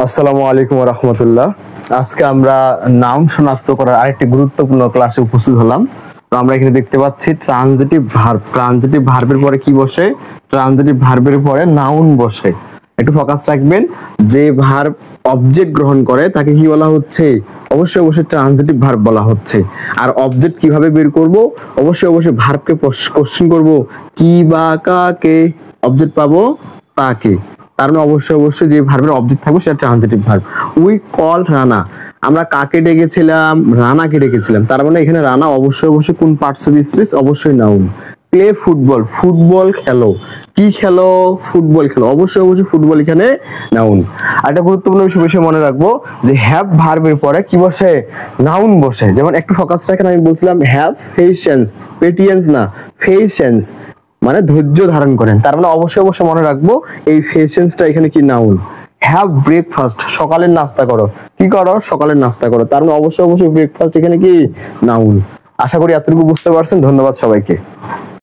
আসসালামু আলাইকুম ওয়া রাহমাতুল্লাহ। আজকে আমরা নাউন শনাক্ত করার আরেকটি গুরুত্বপূর্ণ ক্লাসে উপস্থিত হলাম। তো আমরা এখানে দেখতে পাচ্ছি ট্রানজিটিভ ভার্ব। ট্রানজিটিভ ভার্বের পরে কি বসে? ট্রানজিটিভ ভার্বের পরে নাউন বসে। একটু ফোকাস রাখবেন, যে ভার্ব অবজেক্ট গ্রহণ করে তাকে কি বলা হচ্ছে? অবশ্যই ট্রানজিটিভ ভার্ব বলা হচ্ছে। আর অবজেক্ট কিভাবে বের করব? অবশ্যই ভার্বকে কোশ্চেন করব, কি বা কাকে অবজেক্ট পাবো? তাকে। তার মানে অবশ্যই যে ভার্বের অবজেক্ট থাকবে সেটা transitive verb. We call Rana, আমরা কাকে ডেকেছিলাম? রানাকে ডেকেছিলাম। তার মানে এখানে রানা অবশ্যই কোন পার্টস অফ স্পিচ? অবশ্যই নাউন। প্লে ফুটবল, ফুটবল খেলো। কি খেলো? ফুটবল খেলো। অবশ্যই ফুটবল এখানে নাউন। আর একটা গুরুত্বপূর্ণ বিষয় মনে রাখবো যে হ্যাভ ভার্বের পরে কি বসে? নাউন বসে। যেমন একটু ফোকাস রাখেন, আমি বলছিলাম হ্যাভ পেশেন্স, পেটিয়েন্স না, পেশেন্স মানে ধৈর্য ধারণ করেন। তার মানে অবশ্যই মনে রাখবো এই পেশেন্সটা এখানে কি? নাউন। হ্যাভ ব্রেকফাস্ট, সকালের নাস্তা করো। কি করো? সকালের নাস্তা করো। তার মানে অবশ্যই ব্রেকফাস্ট এখানে কি? নাউন। আশা করি এতটুকু বুঝতে পারছেন। ধন্যবাদ সবাইকে।